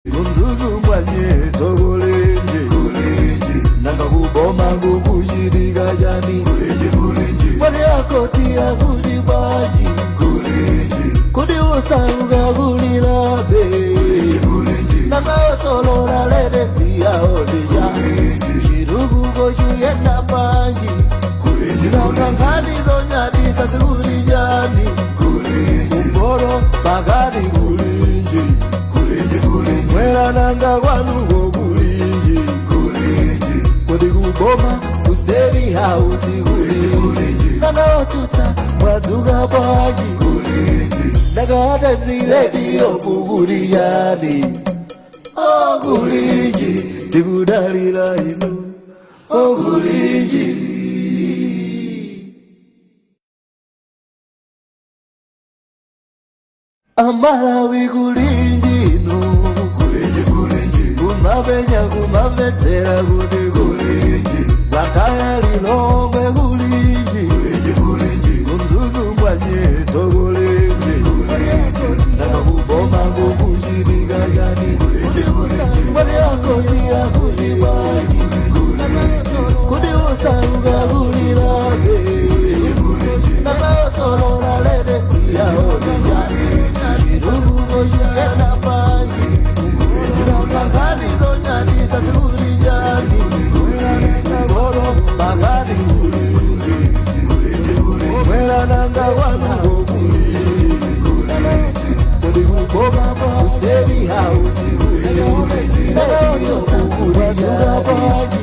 Kumzuzu mwanye togolenje kulinji nanga kuboma kukushirika jani kulinji mwani akoti ya kulibaji kulinji kudi usanga kulilabe kulinji nanga osolora ledesti ya odija shirugu koshu yena panji kulinji nanga nkhani zonyadi sasikulijani kulinji kumboro bagadi kulinji Mwera nanga wanu go kulinji Kodi kuboma usteri hausi kulinji Nanga otuta mwazuga baji Naga atemzile diyo kukuriyani Oh kulinji Tikudalila inu Oh kulinji aMalawi kulinji Kumabenya kumabetsera kuti kulinji Lakaya lilongwe kulinji Kumzuzu mwanye togolenji Nanga kuboma kukushirika jani Mwani akoti ya kulibaji Kudi usanga kulilage Nanga osolora ledesti ya odijani Shirugu koshu yena panji Bagadi zonyani sasikulijani Goro bagadi kulinji Mwera nanga wanu kulinji Kodi kukoma usteri hausi kulinji Naga ototo kukuliga baji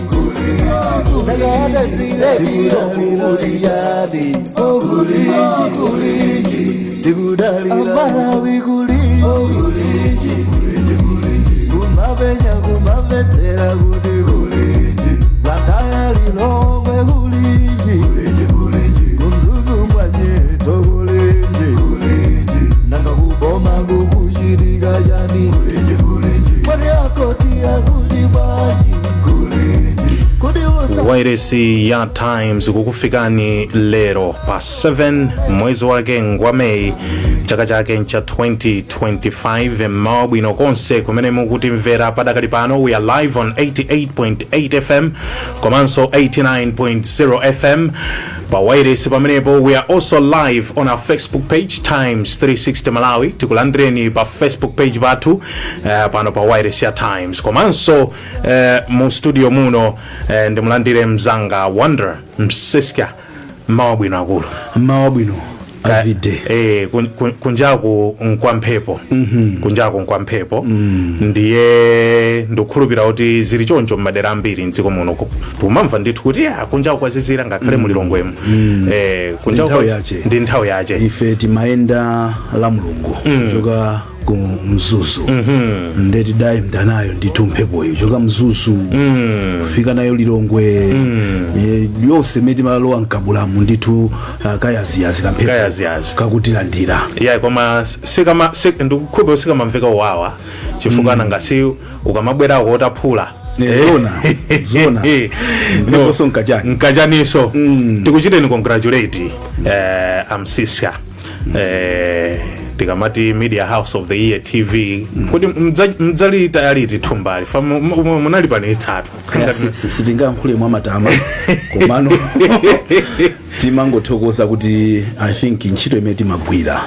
Naga atemzile diyo kukulijani Kulinji Tikudalila aMalawi kulinji Kumabenya kumabetsera kuti kulinji Lakaya lilongwe kulinji Kumzuzu mwanye togolenji Nanga kuboma kukushirika jani Mwani akoti ya kulibaji Wairesi ya Times kukufikani lero pa 7 mwezi wake ngwa Mei chaka chake cha 2025 mawabwino konse kumene mukuti mvera padakali pano. We are live on 88.8 FM komanso 89.0 FM pa wairesi pamenepo. We are also live on our Facebook page Times 360 Malawi. Tikulandireni pa Facebook page batu pano pa wairesi ya Times komanso mu studio muno ndimulandire mzanga Wonder Msiska. Mawabwino akulu. Mawabwino avide kunjaku nkwamphepo kunjaku nkwamphepo ndiye ndukhulupira kuti zili choncho m'madera ambiri mdziko muno tumamva ndithu kuti kunjaku kwazizira ngakhale mulilongwemo kunjaku ndi nthawi yache ife timayenda la mulungu kuchoka ku mzuzu ndeti dai mdanayo ndithu mphepoyo choka mzuzu kufika nayo lilongwe yose meti malowa mkabulamu ndithu kayaziyazi kamphepo kakutilandira koma ndikukhulupira sikamamveka wawa chifukwa ngati ukamabwera kotaphula zona mpeposo nkachaniso tikuchiteni congratulate aMsiska tikamati Media House of the Year TV kuti mdzali tayaliti thumbali fa munali pani itsatu sitingamkhule mwa matama komano timangothokoza kuti I think ntchito imene timagwira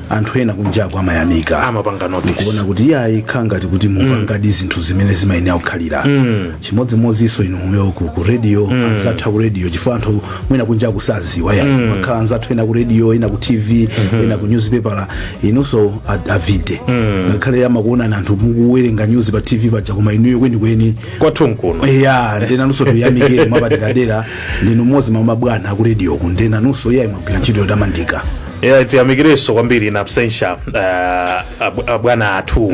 anthu ena kunjaku amayanika amapanga notice kuona kuti yayi khangati kuti mupangadi zinthu zimene zimayenera kukhalira chimodzimodzinso inu ku radio anzathu ku radio chifukwa anthu mwina kunjaku saziwa yayi makhala anzathu ena ku radio ena ku TV ena ku newspaper inunso avide ngakhale amakuona anthu mukuwerenga news pa TV paja koma inuyo kwenikweni kwathu nkuno ndenanunso tuyamikire mwapaderadera ndinu mmodzi mwa mabwana ku radio ku ndenanunso yayi mwagwira ntchito yotamandika tiyamikireso kwambiri in absentia abwana athu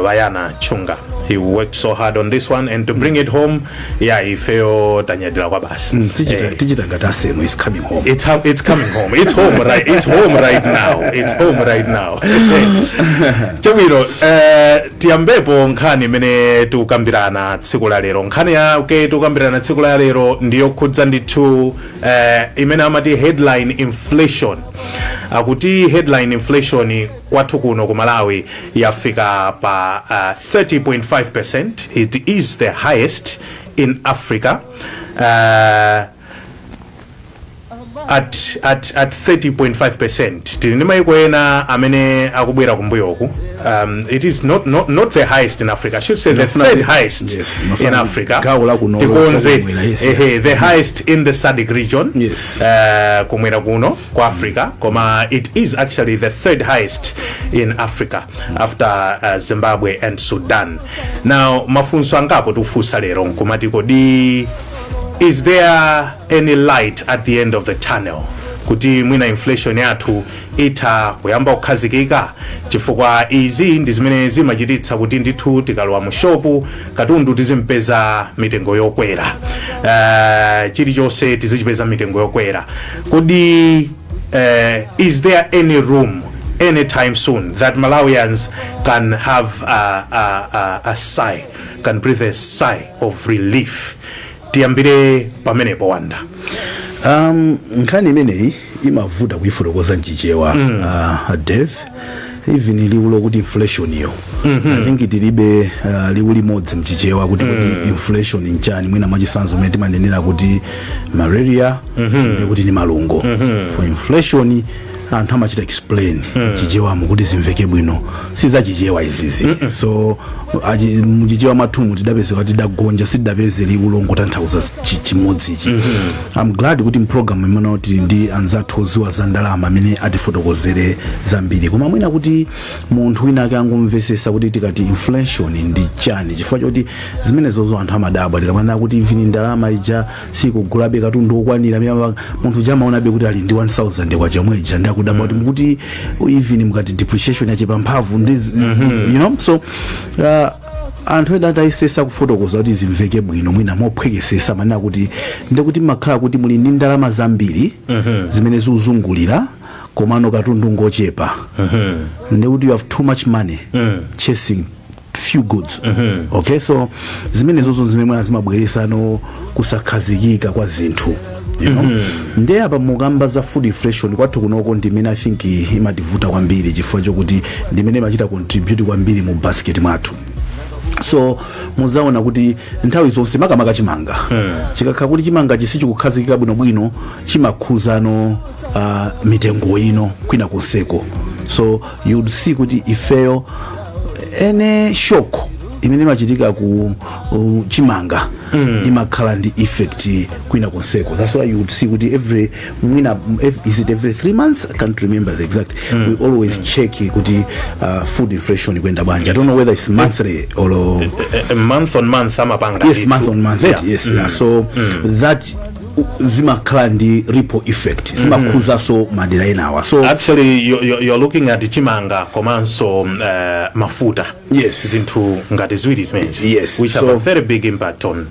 Vayana Chunga. He worked so hard on this one and to bring it home ifeyo tanyadira kwa basi tichitangataseno is coming home. It's coming home. It's home right. It's home right now. It's home right now. Chawiro tiyambepo nkhani mene tukambirana tsiku la lero. Nkhani ya tukambirana tsiku la lero ndiyo khudza ndithu imene amati headline inflation. akuti headline inflation kwathu kuno ku Malawi yafika pa 30.5%. It is the highest in Africa. At 30.5%. Tili maiko ena amene akubwera kumbuyoku. It is not the highest in Africa. I should say the third highest in Africa. The highest in the Sadic region. Yes. Kumwera kuno kwa Africa. Koma it is actually the third highest in Africa after Zimbabwe and Sudan. Now mafunso angapo tufusa lero nkumati kodi, is there any light at the end of the tunnel? Kuti mwina inflation yathu ita kuyamba kukhazikika, chifukwa izi ndi zimene zimachititsa kuti ndithu tikalowa mu shopu katundu tizimpeza mitengo yokwera, chilichonse tizichipeza mitengo yokwera. Kodi is there any room anytime soon that Malawians can have a sigh, can breathe a sigh of relief? Tiyambire pamenepo Wanda. Nkhani imeneyi imavuta kuifotokoza njichewa Dev, even liulo kuti inflation iyo. I think tilibe liwu limodzi mchichewa kuti inflation nchani, mwina machisanzo mene timanenera kuti malaria ndi kuti ni malungo. For inflation anthu amachita explain chichewa mukuti zimveke bwino sizachichewa izizi. So muchichewa mathumu tidapeza kuti dagonja sidapeze liulongo tanthauza chimodzi ichi. I'm glad kuti mprogram imene kuti ndi anzathu oziwa za ndalama amene atifotokozere zambiri, koma mwina kuti munthu wina ake angomvesesa kuti tikati inflation ndi chani, chifukwa choti zimene zozo anthu amadabwa tikamana kuti even ndalama ija sikugulabe katundu okwanira, munthu jamaonabe kuti ali ndi 1000 kwa chamweja ndi akudabwa kuti even mukati depreciation yache pamphamvu ndi you know. So anthu eda ataisesa kufotokoza kuti zimveke bwino mwina mophwekesesa manena kuti ndikuti makhala kuti muli ndi ndalama zambiri zimene zuzungulira komano katundu ngochepa. Ndikuti you have too much money chasing few goods. Okay, so zimene zozo zimene zimabweresa no kusakhazikika kwa zinthu, you know. Nde apa mukamba za food inflation kwathu kunoko ndimene I think imativuta kwambiri, chifukwa chokuti ndimene machita contribute kwambiri mu basket mwathu. So muzaona kuti nthawi zonse makamaka chimanga chikakhala kuti chimanga chisichikukhazikika bwinobwino chimakhuzano mitengo ino kwina konseko. So you'd see kuti ifeyo ene shock imene machitika ku chimanga imakhala ndi effect kwina konseko. That's why you would see kuti is it every 3 months? I can't remember the exact. We always check kuti food inflation kwenda banja. I don't know whether it's monthly or month on month amapanga. Yes, month on month. Yes. So that zimakhala ndi ripple effect, zimakhuza so madera enawa. So actually you're looking at chimanga komanso mafuta. Yes, zinthu ngati ziwiri zimene. Yes, which have a very big impact on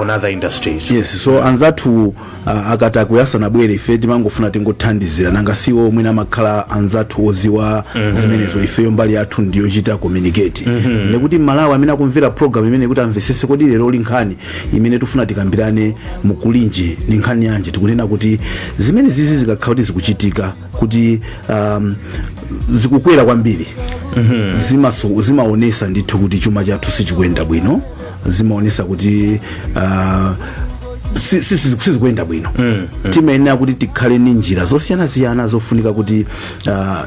other industries. Yes, so anzathu akata kuyasana bwere ife timangofuna tingothandizira nanga siwo mwina makhala anzathu oziwa zimenezo ifeyo mbali yathu ndiyo chita communicate. Ndikuti Malawi amene akumvera program imene kuti amvesese kodi lero nkhani imene tufuna tikambirane mu Kulinji ni nkhani yanje, tikunena kuti zimene zizi zikakhala kuti zikuchitika kuti zikukwera kwambiri zimaonesa ndithu kuti chuma chathu sichikuyenda bwino, zimaonesa kuti sizikwenda bwino. Timayenera kuti tikhale ni njira zosiyana zofunika kuti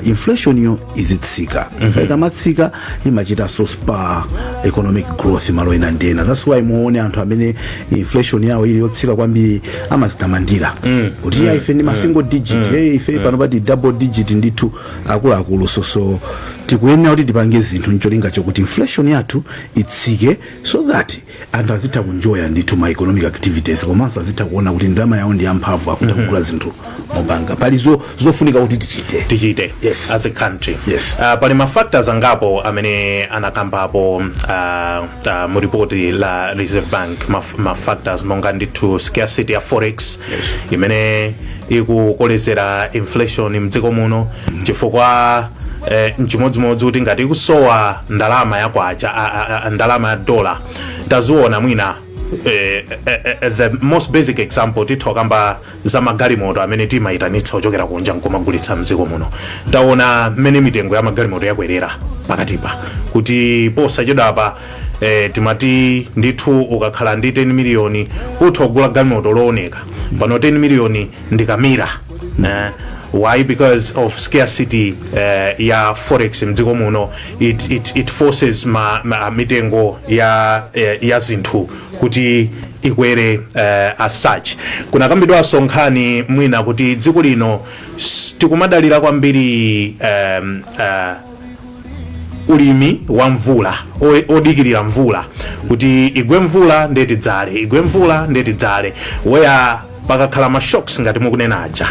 inflation yo izitsika. Ikamatsika imachita so spa economic growth malo ena ndena. That's why muone anthu amene inflation yawo ili yotsika kwambiri amazitamandira kuti ife ndi single digit, ife pano pati double digit ndithu akuluakulu. So tikuyenera kuti tipange zinthu ncholinga chokuti inflation yathu itsike, so that anthu azitha kunjoya ndithu ma economic activities, komanso azitha kuona kuti ndalama yawo ndi yamphamvu akutha kugula zinthu mobanga. Pali zofunika kuti tichite. Yes, as a country. Yes. Pali ma factors angapo amene anakambapo mu report la Reserve Bank, ma factors monga ndithu scarcity ya forex. Yes. Imene ikukolezera inflation mdziko muno chifukwa nchimodzimodzi kuti ngati kusowa ndalama yakwacha ndalama ya dola taziona mwina the most basic example titokamba za magalimoto amene timaitanitsa ochokera kunja nkomagulitsa mdziko muno taona mmene mitengo ya magalimoto yakwerera pakatipa kuti posachedwapa timati ndithu ukakhala ndi 10 miliyoni uthogula galimoto looneka pano 10 miliyoni ndikamira why? Because of scarcity ya forex mdziko muno it forces mitengo ya zinthu kuti ikwere as such. Kuna kambidwaso nkhani mwina kuti dziko lino tikumadalira kwambiri ulimi wa mvula odikirira mvula kuti igwe mvula ndeti dzale igwe mvula ndeti dzale where pakakhala ma shocks ngati mukunena aja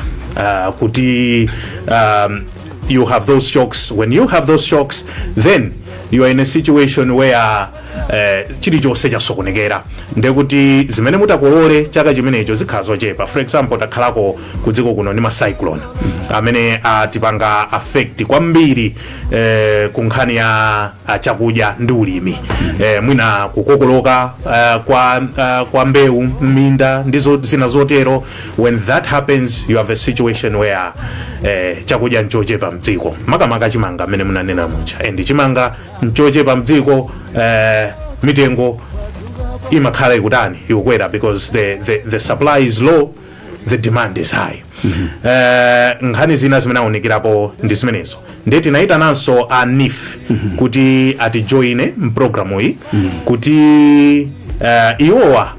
kuti you have those shocks. When you have those shocks, then you are in a situation where chilichonse chasokonekera ndekuti zimene mutakolole chaka chimenecho zikhala zochepa. For example, takhalako kudziko kuno ni ma cyclone amene atipanga affect kwambiri kunkhani ya chakudya ndi ulimi, mwina kukokoloka kwa mbewu minda ndizo zina zotero. When that happens, you have a situation where chakudya nchochepa mdziko, makamaka chimanga amene munanena mucha, and chimanga nchochepa mdziko, mitengo imakhala ikutani ikukwera because the supply is low, the demand is high. Nkhani zina zimene aonekerapo ndi zimenezo ndeti naita nanso a NIF kuti atijoine mprogramu iyi kuti iwowa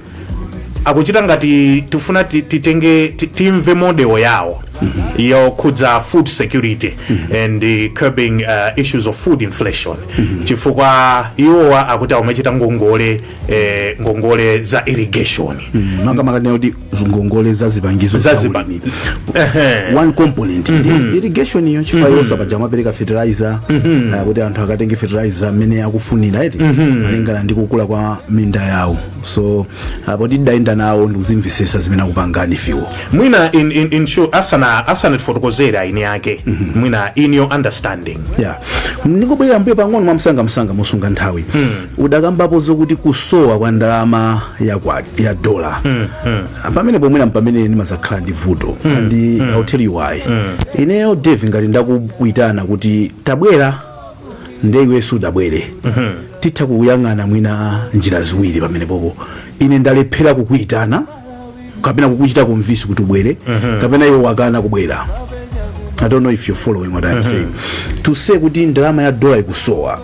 akuchita ngati tufuna titenge timve model yawo yokhudza food security and curbing issues of food inflation, chifukwa iwowa akuti amachita ngongole za irrigation makamaka kuti ngongole za zipangizo za ulimi. One component irrigation yo chifukwa yonse paja amapereka fertilizer kuti anthu akatenge fertilizer amene akufunira eti malingana ndi kukula kwa minda yawo. So apo tidaenda nawo ndikuzimvisesa zimene akupangani fiwo mwina in show asana tifotokozera ine yake mwina in your understanding. Ndikubwera mbuyo pang'ono msanga musunga nthawi udakambapo zokuti kusowa kwa ndalama ya dola pamene pomwera pamene nimazakhala ndi vuto and I'll tell you why. Ineyo Davie ngati ndakuitana kuti tabwera ndeiwe sudabwere titha kuyang'ana mwina njira ziwiri pamene popo. Ine ndalephera kukuitana kapena kukuchita kumvisi kuti ubwere kapena iwo wakana kubwera. I don't know if you're following what I'm saying. To say kuti ndalama ya dola ikusowa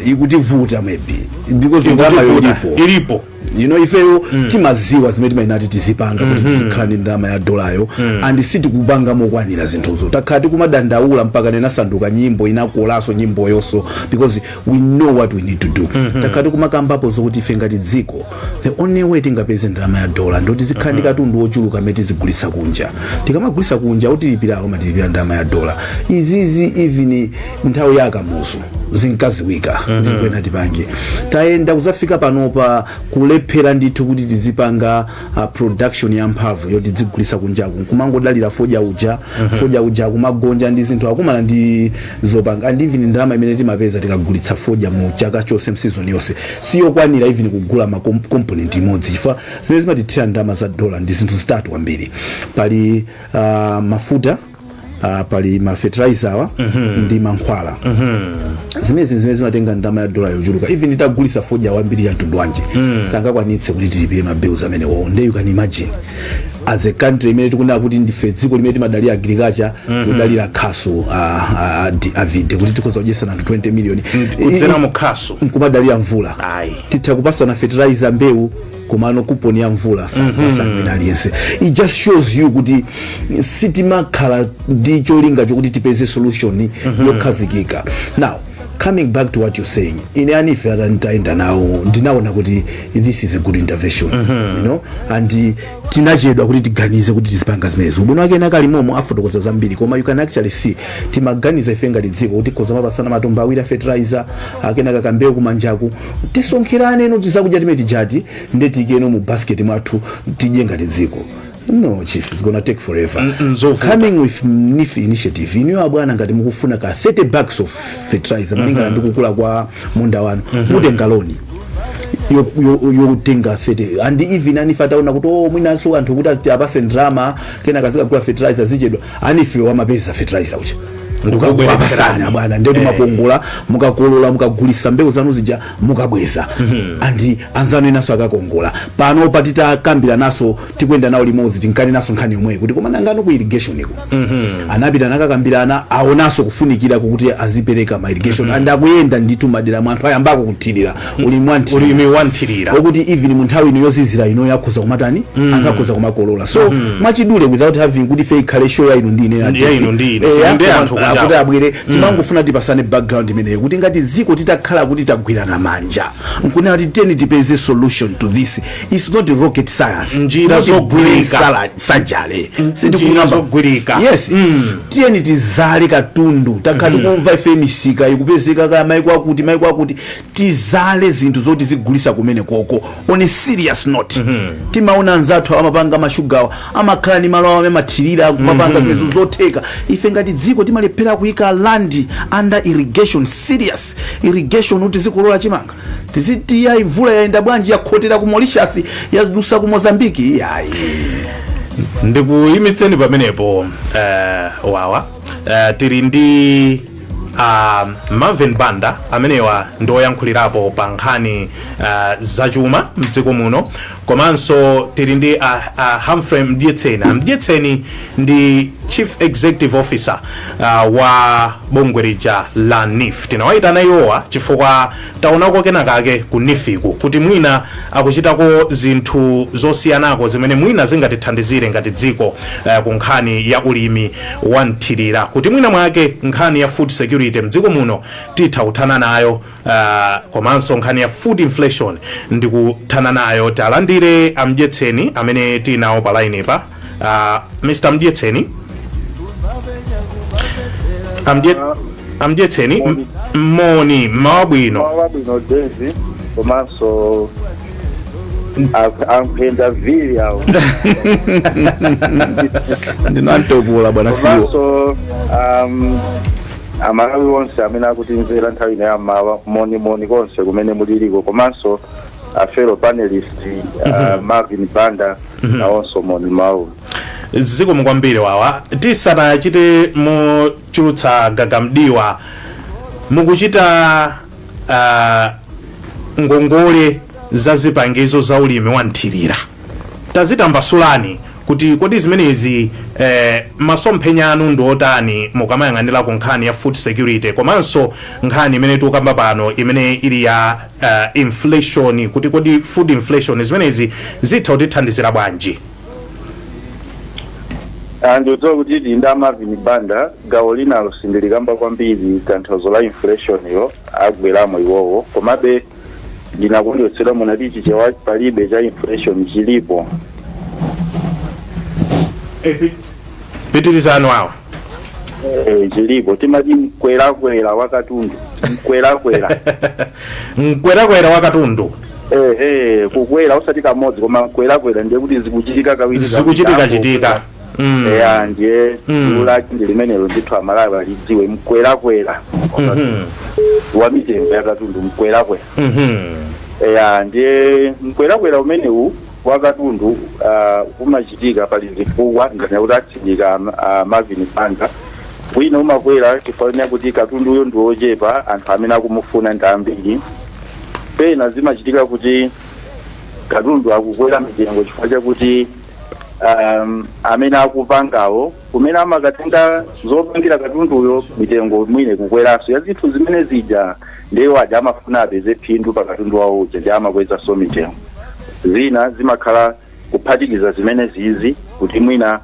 ikuti vuta maybe because ndalama ilipo you know ifeyo timaziwa zimene timayenati tizipanga kuti tizikhala ndi ndalama ya dolayo and sitikupanga mokwanira zinthuzo takhati kumadandaula mpaka nenasanduka nyimbo inakolaso nyimbo yonso because we know what we need to do. Takhati kumakambapo zokuti ife ngati dziko the only way tingapeze ndalama ya dola ndoti zikhala ndi katundu wochuluka amene tizigulitsa kunja. Tikamagulitsa kunja utilipirawo matilipira ndalama ya dola izizi even nthawi ya kamuzu zinkaziwika ndikwena tipange tayenda kuzafika panopa kulephera ndithu kuti tizipanga production ya mphamvu yoti tizigulitsa kunjaku kumangodalira foja uja kumagonja ndi zinthu akumana ndi zopanga and even ndalama imene timapeza tikagulitsa foja mu chaka chonse mseason yonse siyokwanira even kugula ma component imodzi chifukwa zimene zimatithira ndalama za dola ndi zinthu zitatu kwambiri. Pali mafuta, pali ma fertilizer ndi mankhwala zimene zimatenga ndalama ya dola yochuluka even titagulitsa foja wambiri ya mtundu wanje sangakwanitse kuti tilipire ma bills amene wo. You can imagine as a country imene tikunena kuti ndife dziko limene timadalira agriculture kudalira khaso avide kuti tikhoza kudyesa anthu 20 million kudzera mu khaso nkumadalira mvula titha kupasana fertilizer mbewu komano kuponi ya mvula sangue aliyense. It just shows you kuti sitimakhala ndi cholinga chokuti tipeze solution yokhazikika. Now coming back to what you're saying, in any further ntaenda now ndinaona kuti this is a good intervention you know and tinachedwa kuti tiganize kuti tizipanga zimenezo ubwino wake nakalimomo afotokoza zambiri koma you can actually see timaganiza ife ngati dziko kuti khoza mapasana matomba awiri fertilizer akenaka kambewu kumanjaku tisonkhirane no tizakudya timeti jati ndetikeno mu basket mwathu tidye ngati dziko. No, chief, it's gonna take forever. Coming with NIF initiative, inu abwana ngati mukufuna ka 30 bags of fertilizer malinga ndikukula kwa munda wanu mutenga loni yotenga 30 and even anifataona kuti mwina so anthu kuti apase drama kena kazikagula fertilizer zichedwa anife wamapeza fertilizer ucha ndikubweretserana bwana ndetu mapongola mukakolola mukagulisa mbewu zanu zija mukabweza andi anzanu inaso akakongola pano patita kambira naso tikwenda nawo limodzi tinkani naso nkhani omwe kuti koma nangano ku irrigation iko anapita nakakambirana aonaso kufunikira kuti azipereka ma irrigation and akuyenda nditu madera mwanthu ayambako kuthirira ulimi wanthirira okuti even mu nthawi ino yozizira ino yakhoza kumatani akakhoza kumakolola so mwachidule without having kuti fake kale show ya ino ndine ndi anthu kuti abwere timangofuna tipasane background imeneyo kuti ngati ziko titakhala kuti tagwirana manja nkuna kuti teni tipeze solution to this. It's not rocket science, njira zogwirika sajale njira zogwirika yes tiyeni tizale katundu takhali kumva ife misika ikupezeka ka maiko akuti tizale zinthu zoti zigulisa kumene koko on a serious note. Timaona anzathu amapanga mashugawa amakhala ni malo amemathirira kumapanga zimezo zotheka ife ngati dziko timalephera kuyika land under irrigation, serious irrigation kuti zikolola chimanga tiziti ya ivula yaenda bwanji yakhotera ku Mauritius yadusa ku Mozambique yayi ndikuyimitseni pamenepo wawa tiri ndi Marvin Banda amenewa ndoyankhulirapo pa nkhani zachuma mdziko muno komanso tiri ndi Humphrey Mdyetseni ndi Chief Executive Officer wa bungwe lija la NIF. Tinawaitana iwowa chifukwa taonako kenakake ku NIF-iku kuti mwina akuchitako zinthu zosiyanako zimene mwina zingatithandizire ngati dziko ku nkhani ya ulimi wanthirira kuti mwina mwake nkhani ya food security mdziko muno titha kuthana nayo komanso nkhani ya food inflation ndi kuthana nayo. Talandire Mdyetseni amene tinawo pa line pa Mr. Mdyetseni. Mdyetseni moni mawabwino Davie komanso ampenda vili yao ndinantopula bwana siyo komanso aMalawi onse amene akutimvera nthawi ino yammawa moni konse kumene muliliko komanso fellow panelist Marvin Banda nawonso moni mawu ziko mukwambiri wawa tisanachite muchulutsa gagamdiwa mukuchita ngongole za zipangizo za ulimi wanthirira tazitambasulani kuti kodi zimenezi masomphenya anu ndiotani mukamayang'anira ku nkhani ya food security komanso nkhani imene tikukamba pano imene ili ya inflation kuti kodi food inflation zimenezi zitha kutithandizira bwanji? Ndikudziwa kuti ndinda Marvin Banda gawo linalo sindilikamba kwambiri tanthauzo la inflation yo agweramo iwowo komabe ndinakondwetsedwa munati chichewa palibe cha inflation chilipo. Pitirizano awa chilipo timati mkwerakwera wakatundu mkwerakwera wakatundu kukwera usati kamodzi koma mkwerakwera ndiye kuti zikuchitika kawiri zikuchitika ndiye ulaki limenelo ndithu aMalawi alidziwe mkwerakwera wa mitengo yakatundu mkwerakwera ndiye mkwerakwera umenewu wakatundu umachitika pali zifukwa ngati kuti atsidzika Marvin Banda wina umakwera chifukwa kuti katundu uyo ndi ochepa anthu amene akumufuna ndi ambiri pena zimachitika kuti katundu akukwera mitengo chifukwa chakuti amene akupangawo kumene amakatenga zopangira katunduyo mitengo mwine kukweranso ya zinthu zimene zija ndiwo aja amafuna apeze phindu pa katundu wawo uja ndi amakwezanso mitengo zina zimakhala kuphatikiza zimene zizi kuti mwina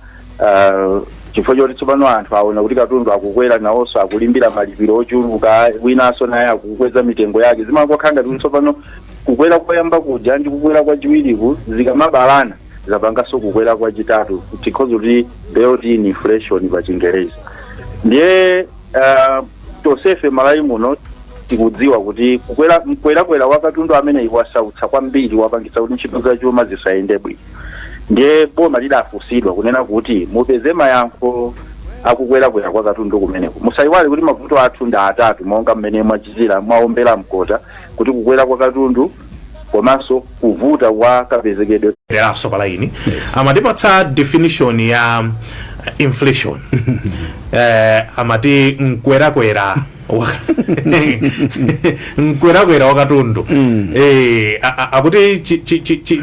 chifukwa choti tsopano anthu aona kuti katundu akukwera nawonso akulimbira malipiro ochuluka winanso naye akukweza mitengo yake zimakhala ngati tsopano kukwera koyamba kuja ndi kukwera kwachiwiriku zikamabalana zapanganso kukwera kwachitatu tikhoza kuti built-in inflation pa Chingereza. Ndiye tosefe Malawi muno tikudziwa kuti mkwerakwera wakatundu amene iwasautsa kwambiri wapangitsa kuti ntchito za chuma zisayende bwino. Ndiye boma lidafusidwa kunena kuti mupeze mayankho akukwerakwera kwa katundu kumeneko. Musayiwale kuti mavuto athu ndi atatu monga mmene mwachizira mwaombera mkota kuti kukwera kwa katundu komanso kuvuta kwa kapezekedwe leraso palaini. Yes. Amatipatsa definition ya inflation. Amati mkwerakwera mkwerakwera wakatundu. Akuti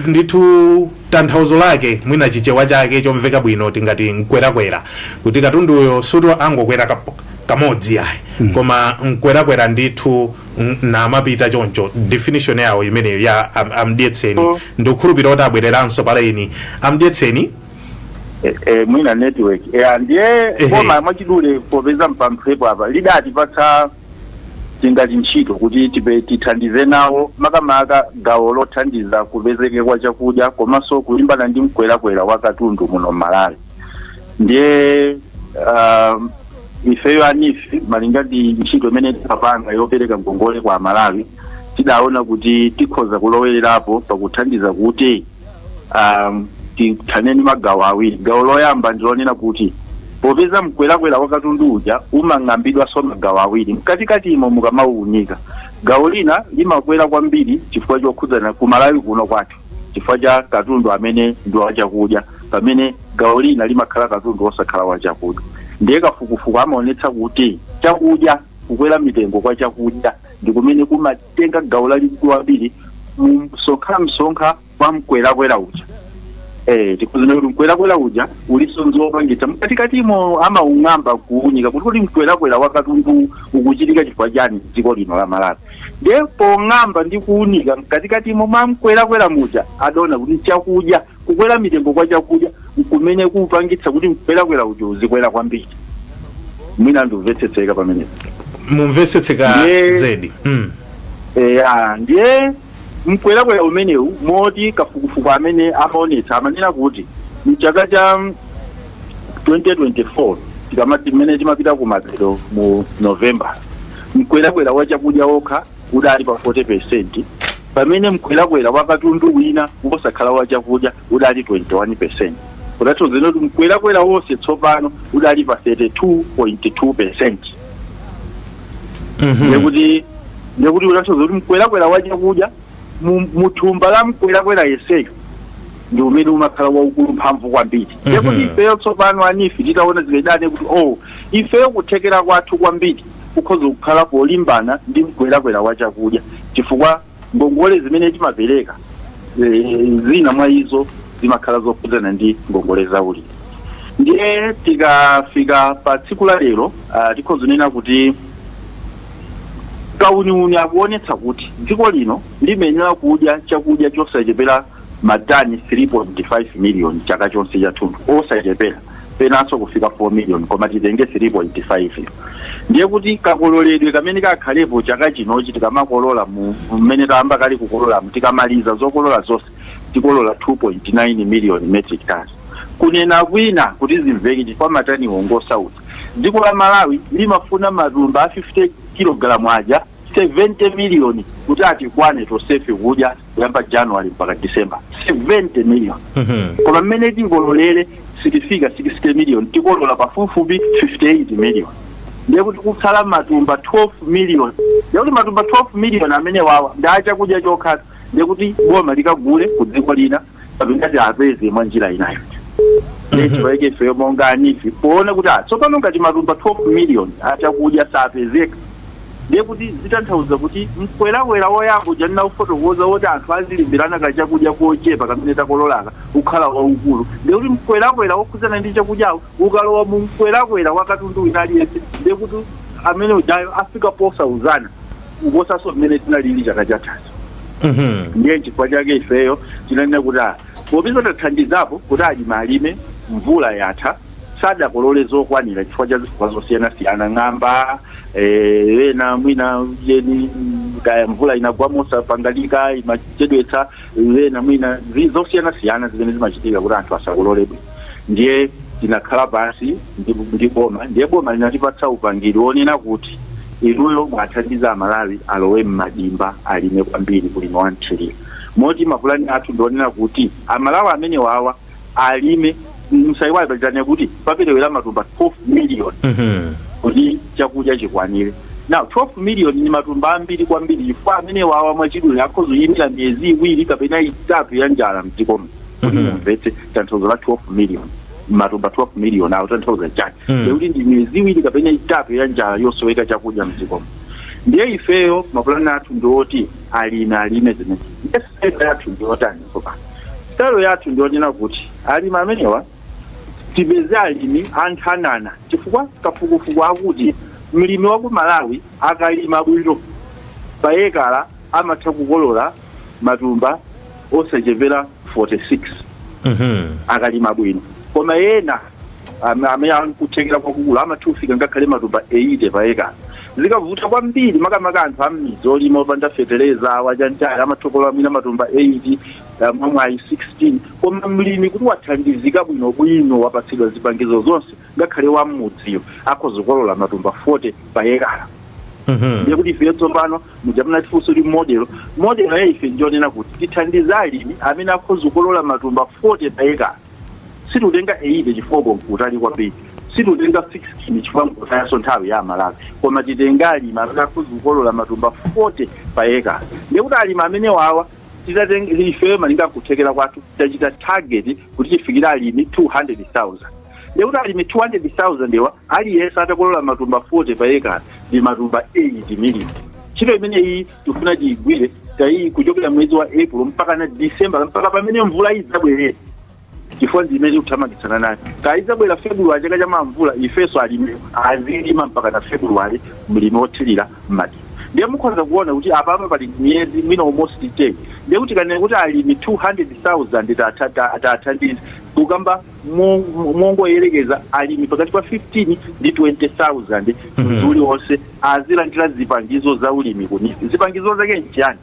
ndithu tanthauzo lake mwina chichewa chake chomveka bwino tingati mkwerakwera kuti katunduyo suti angokwera kamodzi yayi koma mkwerakwera ndithu na mapita choncho. Definition yawo imeneyo ya amdyetseni ndikukhulupirira kuti abwereranso palaini. Amdyetseni mwina network ndiye koma mwachidule popeza mpamphepo apa lidatipatsa tingati ntchito kuti tithandize nawo makamaka gawo lothandiza kupezeke kwa chakudya komanso kulimbana ndi mkwerakwera wa katundu muno Malawi. Ndiye ifeyo anifi malinga ndi ntchito imene tikapanga yopereka ngongole kwa Malawi tidaona kuti tikhoza kulowelerapo pakuthandiza kuti tithaneni magawo awiri. Gawo loyamba ndilonena kuti popeza mkwerakwera wa katundu uja umang'ambidwanso magawo awiri mkatikati imo mukamauunika. Gawo lina limakwera kwambiri chifukwa chokhudzana ku Malawi kuno kwathu chifukwa cha katundu amene ndi wachakudya, pamene gawo lina limakhala katundu osakhala wachakudya. Ndiye kafukufuku amaonetsa kuti chakudya kukwera mitengo kwa chakudya ndi kumene kumatenga gawo lalikulu kwambiri msonkha wa mkwerakwera uja. Tikuzina kuti mkwerakwera uja uliso nzopangitsa mkatikatimo amaung'amba kuunika kuti mkwerakwera wa katundu ukuchitika chifukwa chani dziko lino la Malawi. Ndiye pong'amba ndi kuunika mkatikatimo mwa mkwerakwera muja adaona kuti chakudya kukwera mitengo kwa chakudya kumene kupangitsa kuti mkwerakwera uja uzikwera kwambiri. Mwina ndimvetsetseka pamene mumvetsetseka zedi. Ndiye mkwerakwera umenewu moti kafukufuku amene amaonetsa amanena kuti mchaka cha 2024 tikamati mmene timapita kumapeto mu November mkwerakwera wa chakudya okha udali pa 40%, pamene mkwerakwera wa katundu wina wosakhala wa chakudya udali 21%. Kutatozena kuti mkwerakwera wonse tsopano udali pa 32.2%. Ndekuti utatozena kuti mkwerakwera wa chakudya muthumba la mkwerakwera yeseyo ndi umene umakhala waukulu mphamvu kwambiri. Ndekuti ifeyo tsopano anifi titaona zimedane kuti ifeyo kuthekera kwathu kwambiri kukhoza kukhala polimbana ndi mkwerakwera wa chakudya chifukwa ngongole zimene timapereka zina mwa izo zimakhala zokhudzana ndi ngongole zaulimi. Ndiye tikafika pa tsiku la lero tikhoza kunena kuti kauniuni akuonetsa kuti dziko lino limenera kudya chakudya chosachepera matani 3.5 million chaka chonse chathunthu osachepera penanso kufika 4 million koma titenge 3.5. Ndiye kuti kakololedwe kamene kakhalepo chaka chinochi tikamakolola mmene tayamba kali kukolola tikamaliza zokolola zonse tikolola 2.9 million metric tons. Kunena kwina kuti zimveke chifukwa matani wongosauza dziko la Malawi limafuna matumba a 50 kg aja 70 million kuti atikwane tosefe kudya kuyamba January mpaka December 70 million. Koma mmene tikololere sitifika 60 million tikolola pafupifupi 58 million. Ndiye kuti kutsala matumba 12 million. Ndiye kuti matumba 12 million amene wawa ndacha kudya chokha. Ndiye kuti boma likagule ku dziko lina kapena apeze mwa njira inayo. Ndiye feyo monga anifi poona kuti tsopano ngati matumba 12 million achakudya sapezeka. Ndiye kuti zitanthauza kuti mkwerakwera woyamba uja ndinakufotokoza woti anthu azilimbirana ka chakudya kochepa kamene takololaka ukhala waukulu. Ndiye kuti mkwerakwera wokhudzana ndi chakudyawo ukalowa mu mkwerakwera wa katundu wina aliyense ndiye kuti amene ujayo afika posa uzana uposaso mmene tinalili chaka chathacho. Ndiye chifukwa chake ifeyo tinanena kuti popeza tathandizapo kuti alime mvula yatha sadakolole zokwanira chifukwa cha zifukwa zosiyana-siyana ng'amba wena mwina jeni kaya mvula inagwamosa pangalika imachedwetsa wena mwina zosiyana-siyana zimene zimachitika kuti anthu asakololedwe. Ndiye tinakhala pansi ndi boma, ndiye boma linatipatsa upangiri wonena kuti inuyo mwathandiza aMalawi alowe m'madimba alime kwambiri kulima wanthirira. Moti mapulani athu ndionena kuti aMalawi amene wawa alime msaiwali pachitane kuti paperewera matumba 12 million kuti chakudya chikwanire. now 12 million ni matumba ambiri kwambiri chifukwa amene wawa mwachidule akhozoyimira miyezi iwiri kapena itatu ya njala mdzikomo mvetse tanthauzo la 12 million matumba 12 million awo tanthauza chani lekuti ndi miyezi iwiri kapena itatu ya njala yosoweka chakudya mdzikomo. Ndiye ifeyo mapulani athu ndioti alime zimene sero yathu ndiotani tsopano. Sero yathu ndionena kuti alimi amenewa tipeze alimi anthanana chifukwa kafukufuku akuti mlimi wa ku Malawi akalima bwino pa ekala amatha kukolola matumba osachepera 46 akalima bwino, koma yena amene akuthekera kwakukulu amatha kufika ngakhale matumba 80 pa ekala. Zikavuta kwambiri makamaka anthu ammizi olima opanda fetereza wachanchali amatha mina matumba 80 mwamwayi 16, koma mlimi kuti wathandizika bwinobwino wapatsidwa zipangizo zonse ngakhale wa mmudziyo akhoza kukolola matumba 40 pa ekala. Ndiye kuti ife tsopano mujamuna tifunso li modelo ya ife ndionena kuti tithandiza alimi amene akhoza kukolola matumba 40 pa ekala. Situtenga 80 chifukwa nkutali kwambiri, situtenga 16 chifukwa nkutayaso nthawi ya aMalawi, koma titenga alimi amene akhoza kukolola matumba 40 pa ekala. Ndiye kuti alimi amene wawa titatenga ife malinga kuthekera kwathu tachita target kuti tifikire alimi 200,000. Lekuti alimi 200,000 ewa aliyense atakolola matumba 40 pa ekala ndi matumba 80 million. Ntchito imene iyi tifuna tiyigwire tayi kuchokera mwezi wa April mpaka na December mpaka pamene mvula idzabwerera. Chifukwa ndi imene tikuthamangitsana nayo. Kaidzabwera February chaka cha mamvula ifeso alimi azilima mpaka na February mlimi wothirira m'mati. Ndiye mukhoza kuona kuti apapa pali miyezi mwina almost 10. Ndiye kuti kanene kuti alimi 200,000 atathandiza kugamba mongoyerekeza alimi pakati pa 15 ndi 20,000 mzuli wonse azilandira zipangizo za ulimi kuni. Zipangizo zake nchiyani?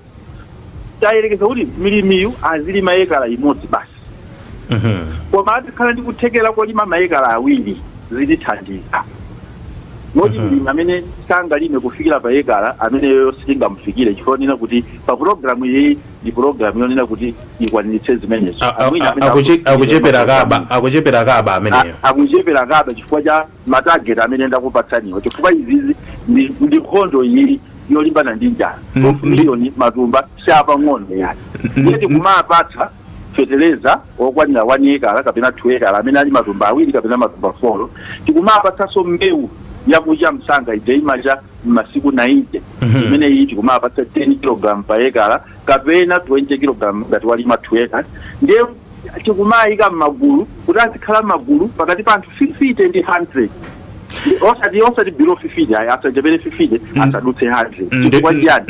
Tayerekeza kuti mlimiyu azilima ekala imodzi basi. Koma atakhala ndi kuthekera kolima maekala awiri zitithandiza. Modi mlimi amene sangalime kufikira pa ekala amene sitingamufikire chifukwa nina kuti pa programu iyi ndi programu yonena kuti ikwanitse zimenezo. Akuchepera kaba ameneyo. Akuchepera kaba chifukwa cha matarget amene ndakupatsaniwa. Chifukwa izizi ndi nkhondo iyi yolimbana ndi njala. Milioni matumba siapa ng'ono yani. Ndiye kumapatsa feteleza okwanira 1 ekala kapena 2 ekala amene ali matumba awiri kapena matumba 4 tikumapatsaso mbewu yakucha msanga ideimacha masiku 90 imene iyi tikumapatsa 10 kg pa ekala kapena 20 kg ngati walima 2 ekala. Ndiye tikumayika m'magulu kuti azikhala m'magulu pakati pa anthu 50 ndi 100. Osati below 50 ayi asachepere 50 asadutse 100.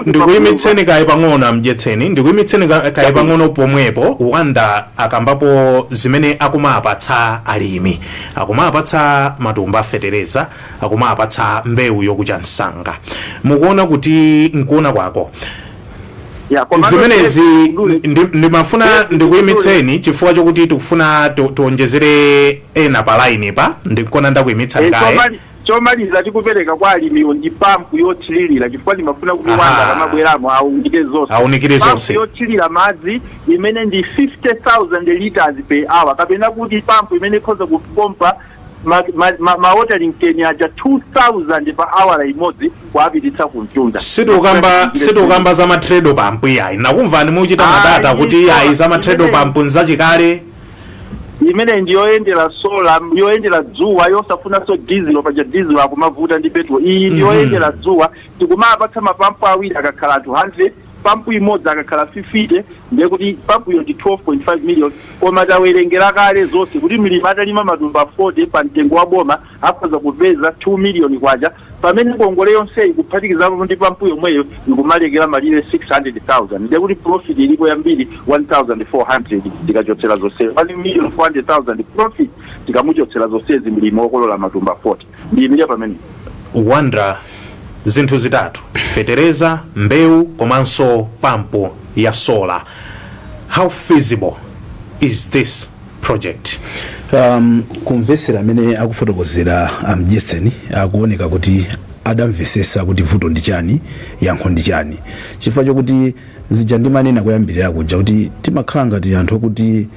Ndikuyimitseni kayi pang'ono amjetseni, ndikuyimitseni kayi pang'ono pomwepo Wanda akambapo zimene akumapatsa alimi, akumapatsa matumba fetereza, akumapatsa mbewu yokucha msanga. Mukuona kuti nkuona kwako zimenezi ndimafuna ndikuyimitseni chifukwa chokuti tikufuna tionjezere ena pa line pa ndikona ndakuyimitsa ngaye. Chomaliza tikupereka kwa alimiwo ndi pampu yothililira chifukwa ndimafuna kuti Wanda kamabweramo aunikire zonse. Pampu yothilira madzi imene ndi 50,000 liters per hour kapena kuti pampu imene ikhoza kupompa ma watering can aja 2,000 per hour imodzi kuapititsa kumtunda. Situkamba za matredo pampu yayi nakumvani muchita madata kuti yayi za matredo pampu nzachikale imene ndiyoyendera sola yoyendera dzuwa yosafuna so diesel paja diesel akumavuta ndi petrol. Iyi ndiyoyendera dzuwa tikumapatsa mapampu awiri akakhala 200 pampu imodzi akakhala 50. Ndiye kuti pampu yo ndi 12.5 million koma tawerengera kale zonse kuti mlimi atalima matumba 40 pa mtengo wa boma akhoza kupeza 2 million kwacha pamene ngongole yonse ikuphatikizapo ndi pampu yomweyo ikumalekera malire 600,000. Ndiye kuti profit ilipo yambiri 1,400 tikachotsera zonse 1,400,000 profit tikamuchotsera zonsezi mlimi wokolola matumba 40 ndiyimira pamene. Wanda zinthu zitatu: fetereza, mbewu komanso pampu ya solar. How feasible is this project? Kumvesera amene akufotokozera amjetseni akuoneka kuti adamvesesa kuti vuto ndi chani, yankho ndi chani. Chifukwa chokuti zija ndimanena kuyambirira kuja kuti timakhala ngati anthu kuti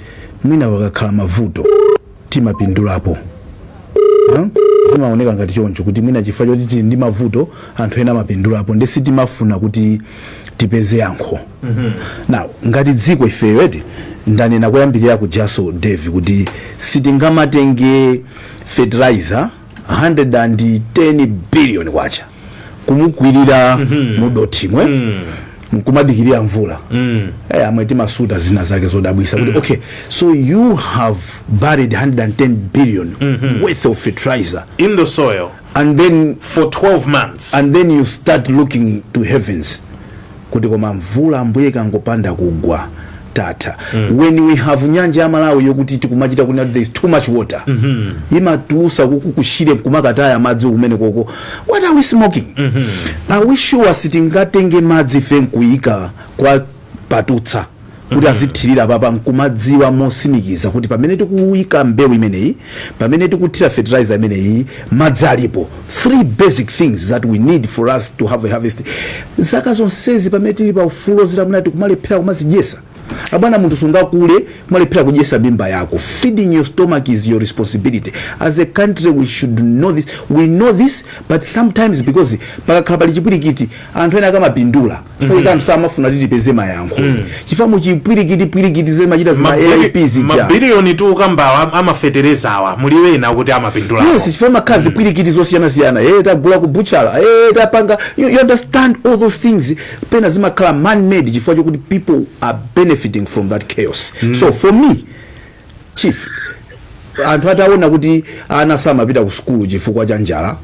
mwina wakakhala mavuto timapindulapo. zimaoneka ngati choncho kuti mwina chifukwa choti tili ndi mavuto anthu ena mapindula apo ndi sitimafuna kuti tipeze yankho. Now ngati dziko ifeyo eti ndanena kuyambirira kujaso Davie kuti sitingamatenge fertilizer 110 billion kwacha kumugwirira mudothimwe kumadikirira mvula amwe timasuta zina zake zodabwisa kuti okay, so you have buried 110 billion worth of fertilizer in the soil and then for 12 months and then you start looking to heavens kuti koma mvula ambuye kangopanda kugwa tata. When we have nyanja ya Malawi yokuti tikumachita kuna there is too much water imatulusa kukushire kumakataya madzi kumene koko, what are we smoking? Are we sure sitingatenge madzi fe nkuika kwa patutsa kuti azithirira papa nkumadziwa mosimikiza kuti pamene tikuyika mbewu imeneyi, pamene tikuthira fertilizer imeneyi, madzi alipo. 3 basic things that we need for us to have a harvest. Zaka zonsezi pamene tili pa ufulo zila munati kumalephera kumazijesa abana muntu sungakule kumalephera kujesa mimba yako. Feeding your stomach is your responsibility. As a country we should know this. We know this, but sometimes because pakakhala chipwirikiti anthu ena akamapindula fika anthu samafuna kuti tipeze mayankho chifukwa muchipwirikiti zemachita zima AIPs mabiliyoni tu kamba amafetereza awa muliwena kuti amapindula. Yes, chifukwa makazi pwirikiti zosiyana tagula ku butcher tapanga you understand all those things pena zimakhala man made chifukwa chokuti people are benefiting from that chaos. So for me chief anthu ataona kuti ana samapita ku school chifukwa cha njala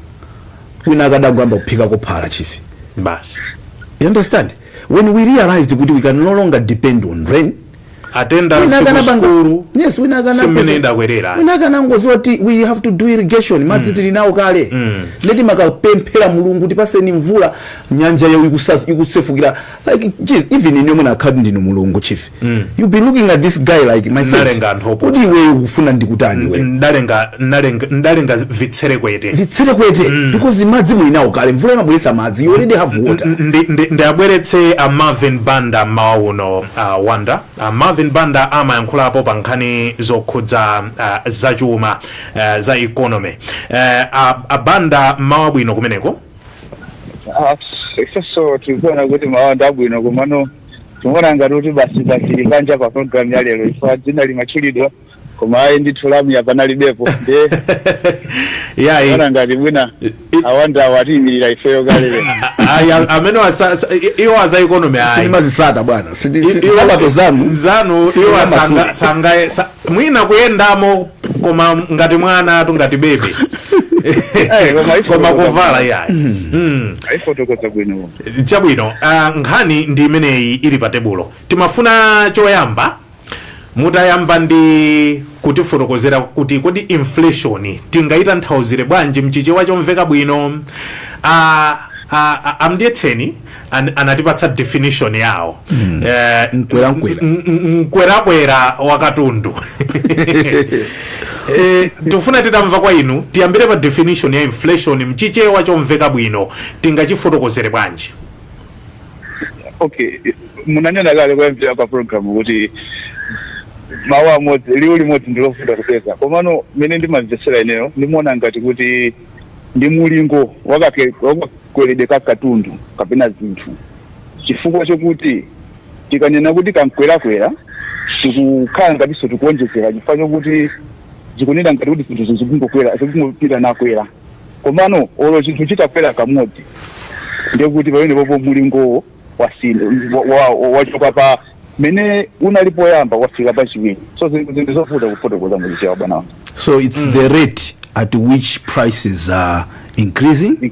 wina akadangamba kuphika kophala chief bas. You understand? When we realized that we can no longer depend on rain, attendance to school. Yes, we have to do irrigation. Madzi now kale. Leti makapemphera mulungu tipaseni mvula nyanja yo ikusefukira. Like geez, even in your account ndino mulungu chief. You be looking at this guy like my friend. What do you ufuna ndikutani we? Ndalenga vitsere kwete. Because madzi mu inawo kale mvula imabweresa madzi. You already have water. Ndabweretse Marvin Banda mauno Wonder. Marvin Banda ama yankhulapo pa nkhani zokhudza zachuma za economy. Banda mawabwino kumeneko? So tikuona kuti mawanda abwino kumano tumuona ngati kuti basi kanja pa program ya lero ifa dzina limachulidwa koma ayi ndithulamu yapanalibepo nde yeah ngati bwina awanda watimirira ifeyo kale amene iwo za economy ayi simazisata bwana silabato zanu iwo sanga mwina kuyendamo koma ngati mwana ngati bebe koma kuvala yayi aifotokoza bwino chabwino. Nkhani ndi imeneyi ili pa tebulo. Timafuna choyamba mutayamba ndi kutifotokozera kuti kodi inflation tingaita nthauzire bwanji mchichewa chomveka bwino. Amdiyetseni anatipatsa definition yawo mkwera wa katundu. Tufuna titamva kwa inu tiyambire pa definition ya inflation mchichewa chomveka bwino tingachifotokozere bwanji. Okay, munanena kale kwambira pa program kuti mawa modzi liuli modzi ndilofuta kupeza komano mene ndimamvetsera ineyo ndimona ngati kuti ndi mulingo wakakweredwe katundu kapena zinthu chifukwa chokuti tikanena kuti kankwerakwera tikukhala ngatiso tikuonjezera chifukwa chokuti zikunena ngati kuti zinthu zikungopita nakwera komano olo chinthu chitakwera kamodzi ndiye kuti pamene popo mulingo wachoka pa mene unalipo yamba wafika pa chiwiri. So zinthu zofuta kufotokoza muzichewa bwana. So it's the rate at which prices are increasing.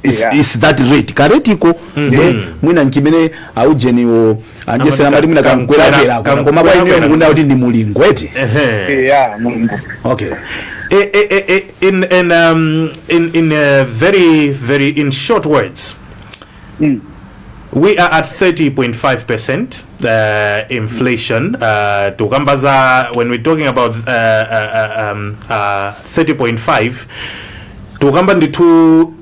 It's that rate. Karetiko mwina nkimene aujeni wo anjesera mali mwina kankwera koma kwa ine ngunda kuti ndi mulingo eti. Yeah, mulingo. Okay. In very in short words. We are at 30.5% inflation. Tukambaza, when we're talking about 30.5, tukamba nditu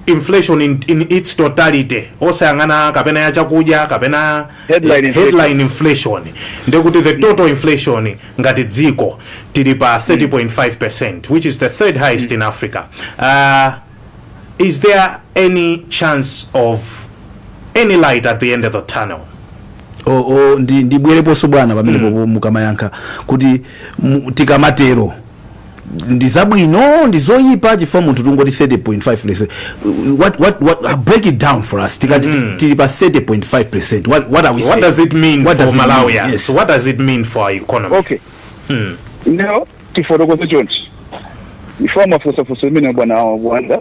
inflation in its totality osayang'ana kapena ya chakudya kapena Headline inflation ndekuti the total inflation ngati dziko tili pa 30.5%, which is the third highest in Africa. Is there any chance of any light at the end of the tunnel? ndibwereponso bwana pamene popo mukamayankha kuti tikamatero ndizabwino ndizoyipa chifukwa munthu tungoti 30.5%. What break it down for us tikati tili pa 30.5%. What are we saying? What does it mean what for Yes. Malawians? Yes. What does it mean for our economy? Okay. Now tifotokoze chonchi ifoma fusa imene bwana wanda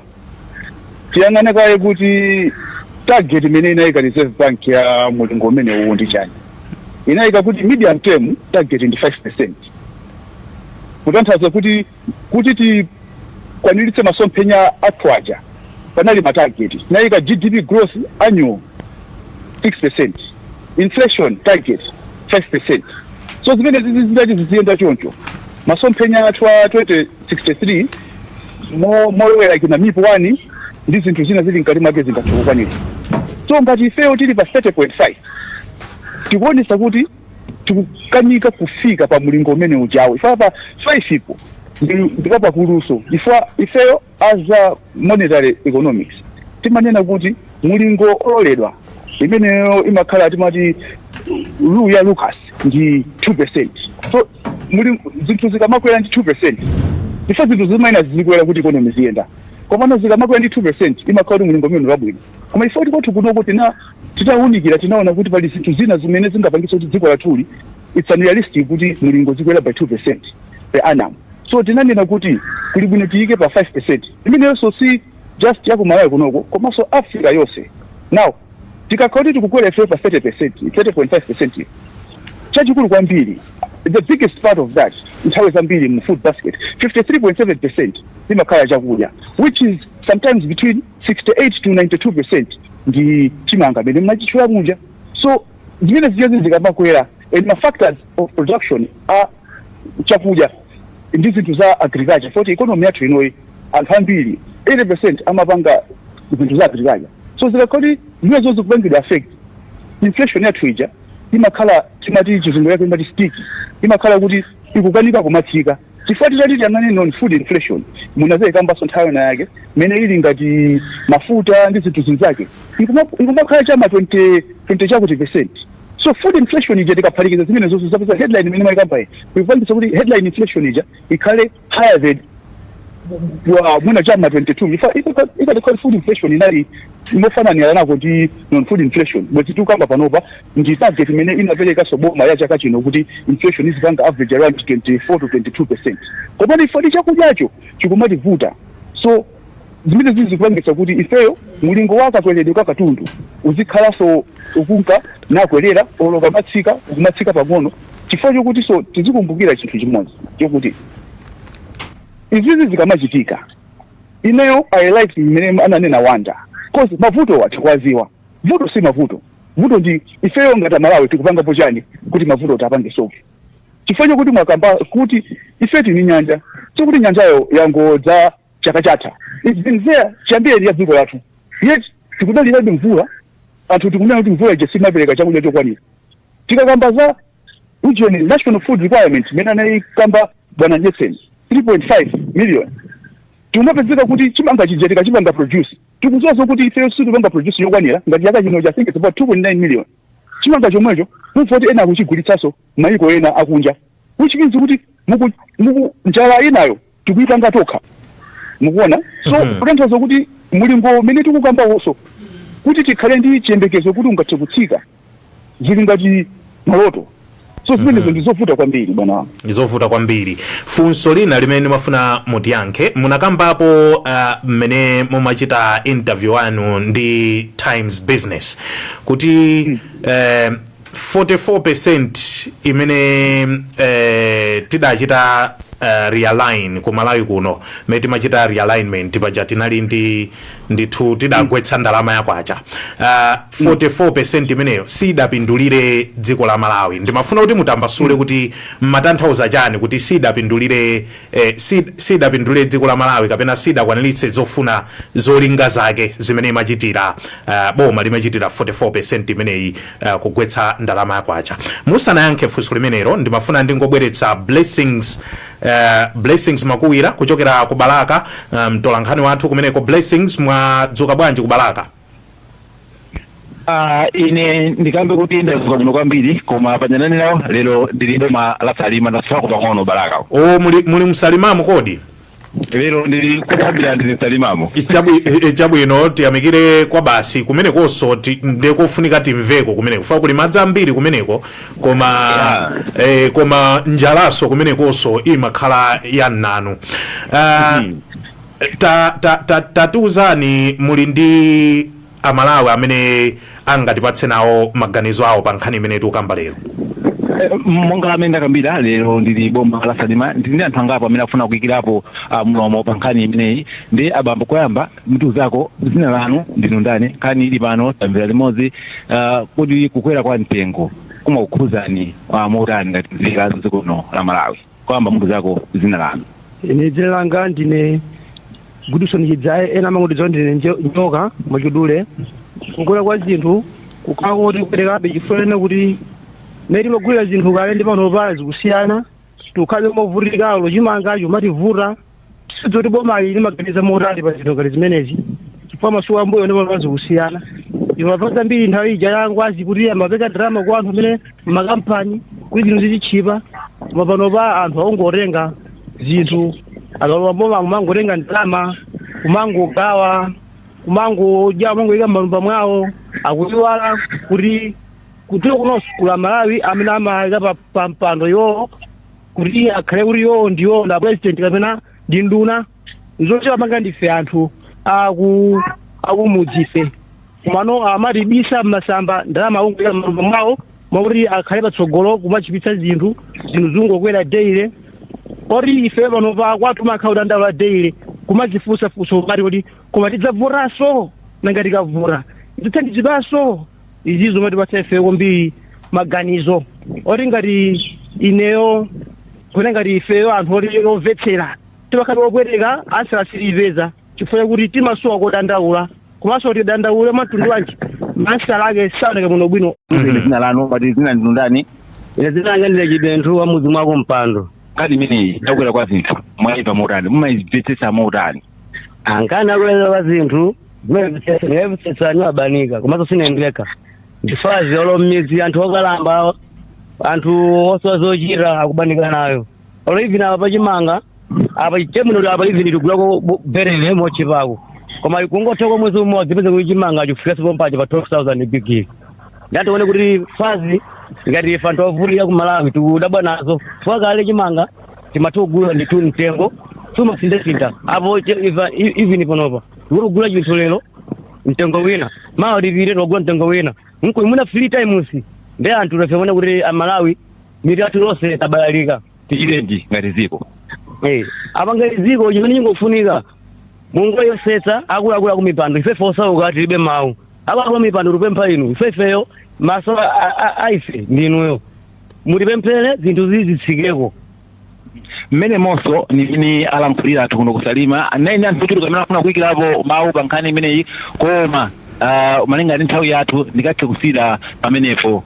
tiyang'ane kaye kuti target imene inayika reserve bank ya mulingo umene uwu ndi chani. Inayika kuti medium term target ndi 5%. Kutanthauza kuti tikwaniritse masomphenya atwaja panali matarget. Inayika GDP growth annual 6%, inflation target 5%. So zimene zizindati ziziyenda choncho masomphenya atwa 2063 more like na MIP 1 ndi zinthu zina zili mkati mwake zingathukukanire. So ngati ifeyo tili pa 30.5 tikuonesa kuti tikukanika kufika pa mulingo umene ujawo ifa pa 5 ipo ndikapa kuluso ifeyo as a monetary economics timanena kuti mulingo ololedwa imeneyo imakhala timati rule ya Lucas ndi 2%. So zinthu zikamakwera ndi 2% ifa zinthu zimaina zikwera kuti economy ziyenda komano zikamakwera ndi 2% imakhala mulingo umene wabwino. Koma ifa kuti kuno kuti titawunikira tinaona kuti pali zinthu zina zimene zingapangisa kuti dziko latuli it's unrealistic kuti mulingo zikwera by 2% per annum. So tinanena kuti kuli bwino tiyike pa 5%. Imeneyo so si just ya Malawi kunoko komanso Africa yonse. Now tikakhala tikukwera ife pa 30%, 30.5%. Chachikulu kwambiri, the biggest part of that nthawi zambiri mu food basket 53.7% imakhala chakudya, which is sometimes between 68 to 92% ndi chimanga bene mnachichula kunja. So zimene ziyazi zikamakwera and the factors of production are chakudya ndi zinthu za agriculture. For the economy yathu inoyi anthu ambiri 80% amapanga zinthu za agriculture. So zikakhala zimene zozo kupangidwa affect inflation yathu ija imakhala timati chizungu yake imati sticky, imakhala kuti ikukanika kumatsika chifukwa titati tiyang'ane non food inflation munazekambaso nthawi na yake mene ili ngati mafuta ndi zinthu zinzake ikumakhala chama 20 chakuti percent. So food inflation ija tikaphatikiza zimene zonse zapeza headline imene maikampayi kuipangisa kuti headline inflation ija ikhale higher than muna chama 22 ikati food inflation inali imofananira nako ndi non food inflation bwezi tukamba panopa ndi target imene inapereka soboma ya chaka chino kuti inflation izikanga average around 24 to 22%. Koma ifodi chakudyacho chikumativuta. So zimene zizikupangisa kuti ifeyo mulingo wakakweredwe katundu uzikhalaso ukunka nakwerera oloka matsika ukumatsika pang'ono chifukwa chokuti so tizikumbukira chinthu chimodzi chokuti izizi zikamachitika ineyo I like imene ananena Wanda cause mavuto atikwaziwa. Vuto si mavuto, vuto ndi ifeyo ngati Malawi tikupanga pochani kuti mavuto tapange solve. Chifukwa chokuti mwakamba kuti ife tini nyanja chokuti nyanjayo yangodza chaka chatha it's been there chambiri ya dziko lathu yet tikudalirabe mvula anthu tikunena kuti mvula ija simapereka chakudya chokwanira. Tikakamba za ujeni national food requirement mene anayikamba bwana Jackson 3.5 million tumapezeka kuti chimanga chija tikachipanga produce tikuzozo kuti ife sikupanga produce yokwanira ngati yaka chino I think it's about 2.9 million. Chimanga chomwecho mufoti ena akuchigulitsaso maiko ena akunja, which means kuti muku njala inayo tikuipanga tokha mukuona. So kutanthauza kuti mulingo mene tikukamba wonso kuti tikhale ndi chiyembekezo kuti ungathe kutsika zili ngati maloto. So zimene ndizovuta kwambiri bwana wangu. Ndizovuta kwambiri. Funso lina limene mafuna mutiyankhe munakambapo mmene mumachita interview anu ndi Times Business kuti 44% imene tidachita realign ku Malawi kuno meti machita realignment paja tinali ndithu tidagwetsa ndalama yakwacha 44% imeneyo sidapindulire dziko la Malawi. Ndimafuna kuti mutambasule kuti matanthauza chani kuti sidapindulire dziko la Malawi kapena sidakwaniritse zofuna zolinga zake zimene imachitira boma limachitira 44% imeneyi kugwetsa ndalama yakwacha. Musanayankhe funso limenelo ndimafuna ndingobweretsa blessings makuwira kuchokera ku Balaka, mtolankhani wathu kumeneko. Blessings, mwadzuka bwanji ku Balaka? Ine ndikambe kuti ndadzuka bwino kwambiri koma panyana nawo lero ndilibe malasalima ndasako pang'ono Balaka. Muli msalimamo kodi? Lero ndili kutambira ndili salimamo. Ichabwino tiyamikire kwa basi kumenekonso ndikofunika timveko kumeneko kufa kuli madzi ambiri kumeneko koma njalaso kumenekonso imakhala ya nanu. Tatiuzani muli ndi aMalawi amene angatipatse nawo maganizo awo pa nkhani imene tikukamba lero. Monga amene ndakambira lero ndili boma la Salima ndili anthu angapo amene afuna kuyikirapo mlomo pa nkhani imeneyi. Ndi abambo koyamba mtuzako dzina lanu ndinu ndani, nkhani ili pano tamvera limodzi kuti kukwera kwa mtengo kumakukhuzani motani ngati nzika dziko lino la Malawi. Koyamba mtuzako dzina lanu. Ine dzina langa ndine Gudusoni Chidzaye, ena amangotidziwa ndine nyoka mwachidule. Kukwera kwa zinthu kukhala kuti kuperekabe chifukwa kuti meri magulira zinthu kale ndi pano pazi kusiyana tukhale movutika lochimangacho mativuta sidzoti boma ili maganiza motali pa zinthu kale zimenezi chifukwa masuku ambuyo ndi pano pazi kusiyana. Imapasa mbiri nthawi ija yangu azi kuti amapeka drama kwa anthu amene makampani kuti zinthu zichichipa mapano pa anthu aongotenga zinthu akalowa boma kumangotenga ndalama kumangogawa kumangodya kumangoyika m'manyumba mwawo akuyiwala kuti kuno kula Malawi amene amayika pa mpando yo kuti akhale kuti yo ndiyo na president kapena ndi nduna zochepa manga ndife anthu akumudzife kumano amatibisa m'masamba ndalama akungoyika m'manyumba mwawo mwakuti akhale patsogolo kumachipitsa zinthu zingokwera daily. Ori ife pano pa kwathu makhala dandaula daily kumazifusafusa ngati kuti koma tidzavuraso nangati kavura ndithandizipaso izizo matipatsa ife kwambiri maganizo oti ngati ineyo kuti ngati ifeyo anthu oti omvetsera timakhati okwereka asalasiripeza chifukwa kuti timasowa kodandaula komanso kuti dandaule matundu anji masala ake saoneka muno bwino. Dzina lanu pati dzina ndinu ndani? Ine dzina langa ndine Chibenthu wa mudzi mwako Mpando. Kadi imeneyi yakukwera kwa zinthu mwaipa motani mumayimvetsetsa motani? Ankani akulera kwa zinthu zimvetsetsa abanika komanso sinendeka ndifazi olo mmidzi anthu okalamba anthu osozochita akubanika nayo olo even apa pachimanga apa chemuno apa even tikugulako berele mochipako koma kungotheka mwezi umodzi pese kuti chimanga chifikaso pompaje pa 12,000 big ngati one kuti fazi ngati ife anthu ovulika ku Malawi tikudabwa nazo chifukwa kale chimanga timatogula nditu mtengo sumasindasinda apo even panopa tikugula chinthu lero mtengo wina mawa tipite togula mtengo wina muna free time usi ndi anthu tafuna kuti aMalawi mitatu lonse tabalalika tichilenji ngati ziko apa ngati ziko chimene chingofunika mungoyesetsa akuluakulu kumipando ife osauka tilibe mawu akuluakulu mipando tupempha inu ifeyo maso aife ndinuyo mutipemphere zinthu zizitsikeko. Mmene monso ni alamphulira athu kuno kusalima naine anthu kuti kamene afuna kuyikirapo mawu pa nkhani imeneyi koma malinga ndi nthawi yathu ndikathe kusida pamenepo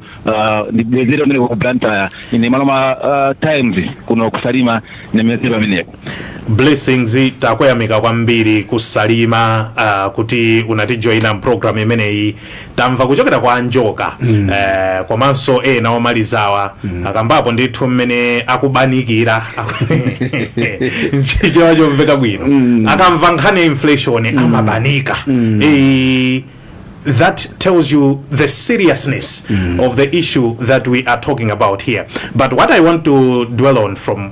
ndibwezere pamenepo ku Blantyre ine maloma Times kuno kusalima nemezero pamenepo. Blessings, takwayamika kwambiri kusalima kuti unatijoina program imeneyi tamva kuchokera kwa Anjoka komanso ena omalizawa akambapo ndithu mmene akubanikira nchichewa chomveka bwino akamva nkhani ya inflation amabanika that tells you the seriousness of the issue that we are talking about here. But what I want to dwell on from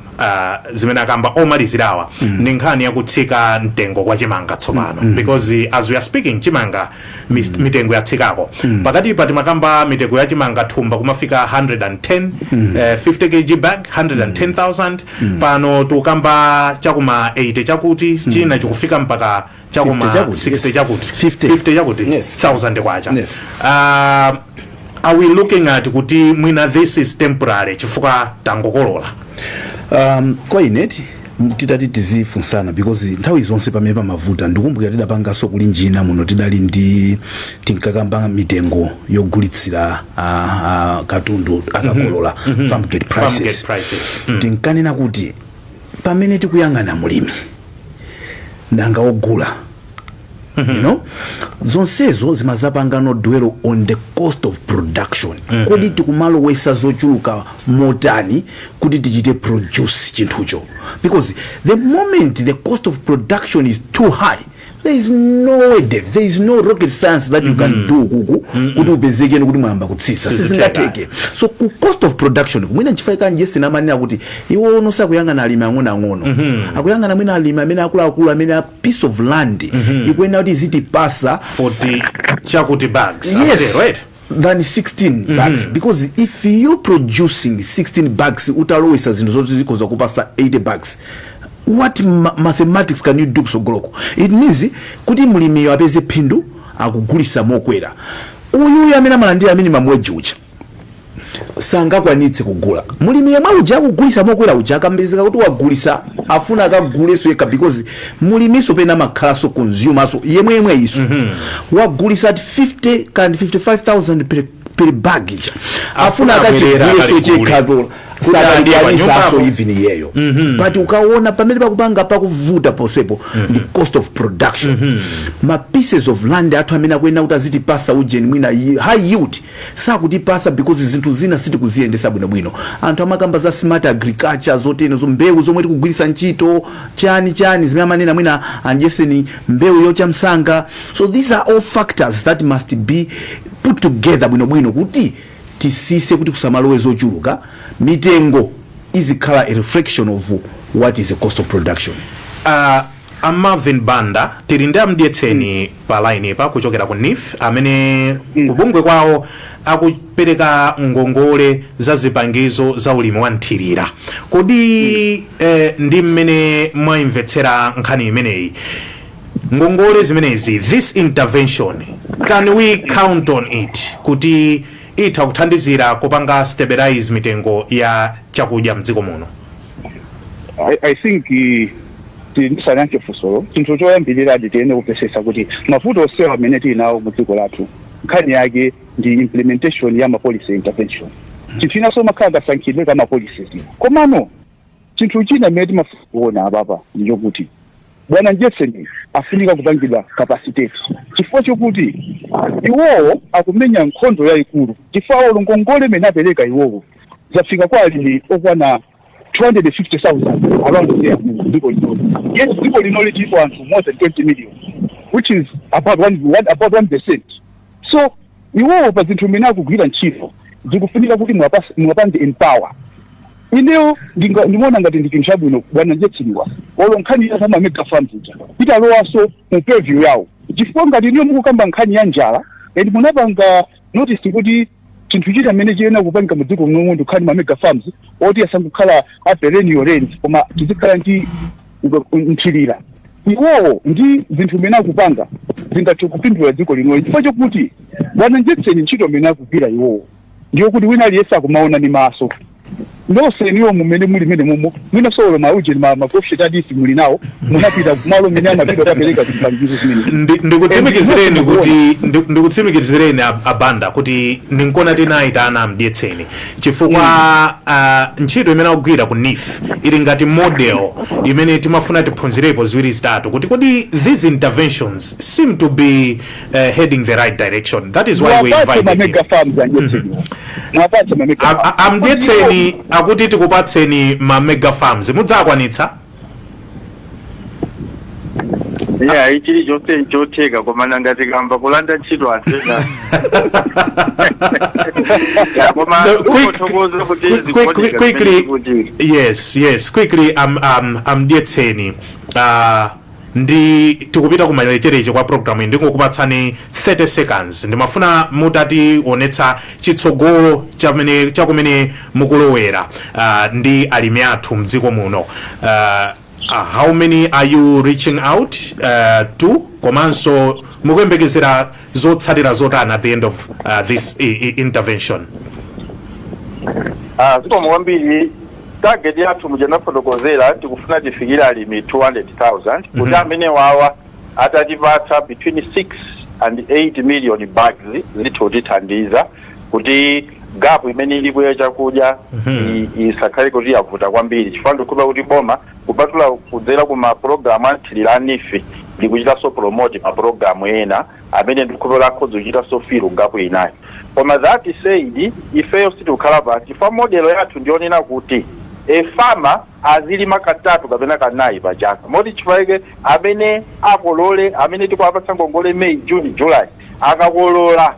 zimene akamba omalizirawa ni nkhani yakutsika mtengo kwa chimanga tsopano, because as we are speaking chimanga mitengo yatsikako pakati pati makamba mitengo ya chimanga thumba kumafika 110 50 kg bag 110,000 pano tukamba chakuma 80 chakuti china chikufika mpaka chakuma 60 chakuti 50 chakuti 1000 kwacha. Are we looking at kuti mwina this is temporary chifukwa tangokolola? Kwa ineti titati tizifunsana because nthawi zonse pamene pamavuta ndikumbukira tidapanganso Kulinji muno tidali ndi tinkakamba mitengo yogulitsira katundu akakolola farm gate prices. Tinkanena kuti pamene tikuyang'ana mulimi nanga ogula you know, zonsezo zimazapangano dwell on the cost of production. Kodi tikumalo wesa zochuluka motani kuti tichite produce chinthucho, because the moment the cost of production is too high, there is no way, there is no rocket science that you can do kuti upezeke kuti mwamba kutsitsa sizingateke. So ku cost of production kumwina nchifaka njesi na manena kuti iwo unosa kuyangana alimi ang'ono akuyangana mwina alimi amene akulu amene a piece of land ikuena kuti ziti pasa 40 chakuti bags. Yes, right, than 16 bags, because if you producing 16 bags utalowesa zinthu zoti zikoza kupasa 80 bags, what mathematics can you do so groko? It means kuti mulimi apeze phindu akugulisa mokwera uyu amene amalandira minimum wage ucha sangakwanitse kugula. Mulimi yemwe uja akugulisa mokwera uja akambezeka kuti wagulisa afuna akaguleso yekha, because mulimiso pena makhalaso consumerso yemwe iso wagulisa at 50 and 55,000 per bag afuna akachiguleso chekha sadalianisaso even yeyo. But ukaona pamene pakupanga pakuvuta posepo the cost of production. Ma pieces of land athu amene akwena kuti aziti pasa ujeni mwina high yield sakuti pasa because zinthu zina siti kuziyendesa bwinobwino. Anthu amakamba za smart agriculture zoteno zo mbewu zomwe tikugwirisa ntchito chani zimene amanena mwina anjeseni mbewu yocha msanga. So these are all factors that must be put together bwinobwino kuti tisise kuti kusamalowe zochuluka mitengo izikhala a reflection of what is the cost of production. Marvin Banda tili ndi amdyetseni pa line pa kuchokera ku NIF amene kubungwe kwawo akupereka ngongole za zipangizo za ulimi wa nthirira. Kodi ndi mmene mwaimvetsera nkhani imeneyi ngongole zimenezi, this intervention, can we count on it kuti itha kuthandizira kupanga stabilize mitengo ya chakudya mdziko muno? I think ndisananke fusolo chinthu choyambirira tiyene kupesesa kuti mavuto osewa amene tinawo mu dziko lathu nkhani yake ndi implementation ya policy intervention. Chinthu chinaso makhala kasankhidwe kama policies komano chinthu china amene timafuona apapa ndicho kuti bwana Jefferson afunika kupangidwa capacity chifukwa chokuti iwowo akumenya nkhondo yayikulu chifukwa ngongole imene apereka iwowo zafika kwa alimi okwana 250,000 around there ndiko lino. Yes, ndiko lino lichipo anthu more than 20 million, which is about 1%. So iwowo pa zinthu imene akugwira ntchito zikufunika kuti mwapange empower. Ineo ndimona ngati ndi chinthu chabwino bwana Jetsiniwa walo nkhani ya sama mega farms italowaso mu preview yawo chifukwa ngati niyo mukukamba nkhani ya njala and munapanga notice kuti chinthu chita amene chiyena kupanga mu dziko momwe nkhani ma mega farms oti asangukhala a perennial range koma tizikhala ndi nthirira. Iwowo ndi zinthu imene akupanga zingathe kupindula dziko lino chifukwa chokuti bwana Jetseni ntchito imene akugwira iwowo ndiyo kuti wina aliyesa akumaona ndi maso. No senior mumene muli mene mumo mwina solo mauje ma profit adisi muli nawo munapita kumalo mene amapita tapeleka zipangizo zimene ndikutsimikizireni kuti ndikutsimikizireni abanda kuti ndinkona tinaita ana amdyetseni chifukwa ntchito imene akugwira ku NIF ili ngati model imene timafuna tiphunzirepo ziwiri zitatu kuti kodi these interventions seem to be heading the right direction. That is why we invite amdyetseni akuti tikupatseni ma mega farms mudzakwanitsa Yeah, ichili chose nchoteka kwa maana ngati kamba kulanda ntchito atena. Quickly, yes, quickly, Dietseni. Ndi tikupita kumalechereche kwa program ndingokupatsani 30 seconds ndimafuna mutati onetsa chitsogolo chakumene mukulowera ndi alimi athu mdziko muno. How many are you reaching out to? Komanso mukuyembekezera zotsatira zotani at the end of this intervention? Ziko mwambiri target yathu mujanafotokozera tikufuna tifikire alimi 200,000 kuti amene wawa atatipatsa between 6 and 8 million bags zitotithandiza kuti gap imene ilipo ya chakudya isakhale kuti yavuta kwambiri chifukwa ndikupa kuti boma kupatula kudzera kuma program anthilira nifi likuchita so promote ma program ena amene ndikulola kuzochita so feel gap inayo. Koma that said, ifeyo sitikukhala pa chifukwa model yathu ndionena kuti farmer azilima katatu kapena kanayi pa chaka. Moti chifukwa amene akolole amene tikuapatsa ngongole May, June, July akakolola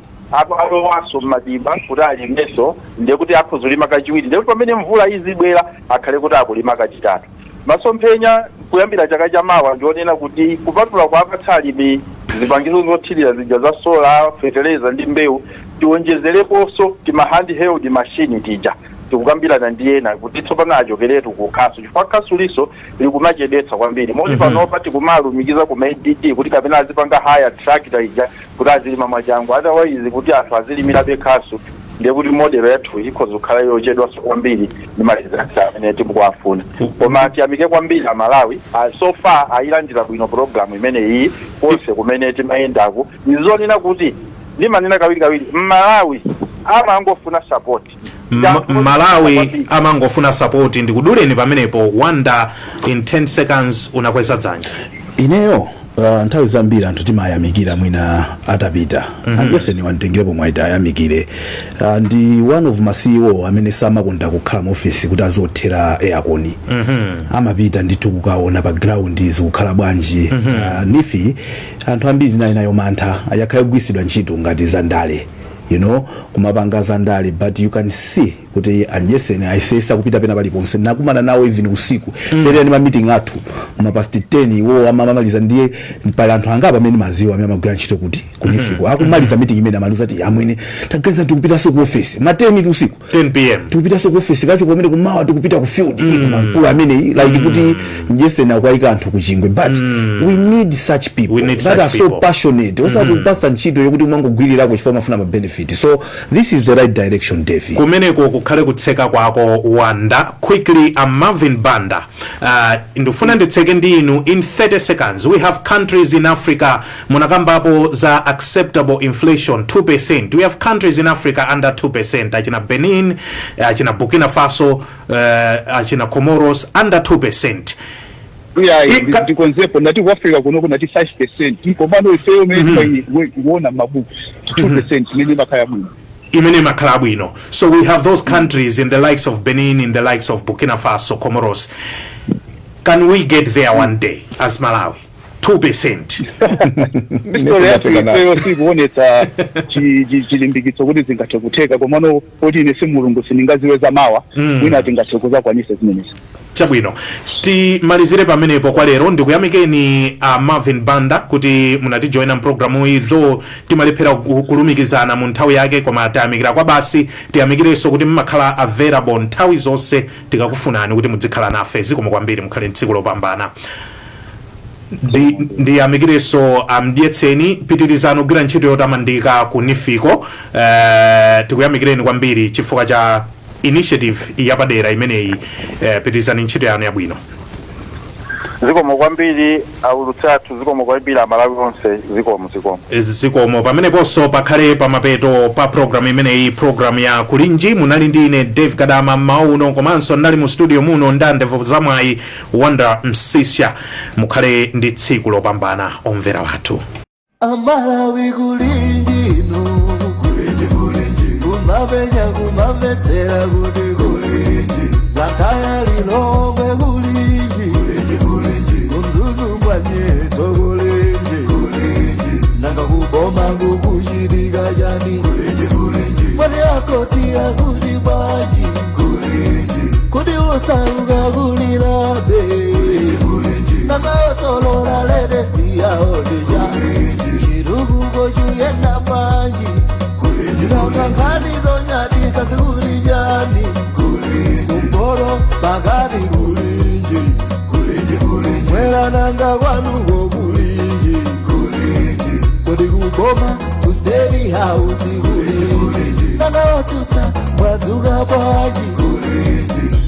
alowaso madiba kuti alimeso ndekuti akuzulima kachiwiri ndekuti pamene mvula izibwera akhale kuti akulima kachitatu. Masomphenya kuyambira chaka chamawa ndionena kuti kupatula kwa apatsa alimi zipangizo zothirira zija za solar, fertilizer ndi mbewu tionjezereponso tima handheld machine tija tikukambirana ndiyena kuti tsopano achokeretu ku khasu chifukwa khasu liso likumachedetsa kwambiri moti panopa tikumalumikiza ku ADT kuti kapena azipanga higher tractor ija kuti azilima machangu otherwise kuti anthu azilimira be khasu ndekuti model yathu ikhoza kukhala yochedwa kwambiri ndi malizatsa amene tikuwafuna. Koma tiyamike kwambiri aMalawi so far ayilandira bwino program imene iyi konse kumene timayendako nizonena kuti limanena kawiri Malawi amangofuna support. Malawi amangofuna support ndikuduleni pamenepo Wonder in 10 seconds unakweza dzanja. Ineyo nthawi zambiri anthu timayamikira mwina atapita anjeseni wantengerepo mwaita ayamikire ndi one of ma CEO amene samakonda kukhala mu office kuti azothera aircon amapita ndithu kukaona pa ground zikukhala bwanji nifi anthu ambiri nayo mantha ayakhale kugwisidwa ntchito ngati zandale kumapanga zandale but you can see kuti anjeseni aisesa kupita pena paliponse nakumana nawo even usiku fere ni ma meeting athu mapast 10 iwo amamaliza ndiye pali anthu angapa amene maziwa amene amagwira ntchito kuti kunifiko akumaliza meeting imene amaluza ati amwene tagaza tikupita so ku office ma 10 usiku 10 pm tikupita so ku office kacho komene kumawa tikupita ku field kumankulu amene like kuti njeseni akwaika anthu kuchingwe but we need such people that are so passionate osa kupasta ntchito yokuti umangogwirirako chifukwa mafuna ma benefit. So this is the right direction, Davie. Kumeneko kukhale kutseka kwako Wanda. Quickly, Marvin Banda. Ndufuna nditseke ndi inu in 30 seconds. We have countries in Africa munakambapo za acceptable inflation 2%. We have countries in Africa under 2%. Achina Benin, achina Burkina Faso, achina Comoros under 2%. Yeah, the concept nati wafika kuno nati 5%. Ikomano ifeyo mimi kuona mabuku 2% nini makaya bwino. Imene makhala bwino. So we have those countries in the likes of Benin, in the likes of Burkina Faso, Comoros. Can we get there one day as Malawi? 2%. Ifeyo sikuoneta chilimbikitso kuti zingatokuteka komano oti ine simulungu siningaziweza mawa wina tingathokoza kwanisa zimenezi. Chabwino timalizire pamenepo kwa lero ndikuyamikeni Marvin Banda kuti munatijoina mpulogalamu iyi though timalephera kulumikizana mu nthawi yake koma tayamikira kwa basi tiyamikirenso kuti mmakhala available nthawi zonse tikakufunani kuti mudzikhala nafe zikomo kwambiri mukhale tsiku lopambana. Ndiyamikirenso Dietseni pitirizano kugwira ntchito yotamandika ku nifiko tikuyamikireni kwambiri chifukwa cha initiative yapadera imeneyi pitirizani ntchito yanu yabwino. Zikomo kwambiri aulutsathu zikomo kwambiri aMalawi onse zikomo pameneponso pakhale pamapeto pa program imeneyi program ya Kulinji munali ndi ine Davie Gadama mauno komanso ndali mu studio muno ndandevo zamwayi Wonder Msiska mukhale ndi tsiku lopambana omvera wathu. aMalawi Kulinji no Kulinji kumabenya kumabetsera kuti Kulinji ngakaya lilongwe Kulinji kumzuzu kwanye tokole kukuchitika chani mwani akoti akuti baji kuti usauka kulilabe nakaosolora ledesiyaodeja chirukuko chuyenda panji nkankhani zonyadisa sikulijani kumbolo pakati kulinji mwerananga kwanuko kulinji kodi kuboma kusteri hausi kulinji nakaotutsa mwadzuka panji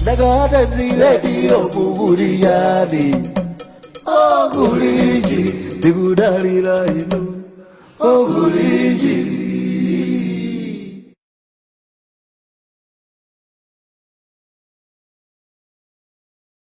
nakate mziredio kukuliyani kulinji ndikudalira inu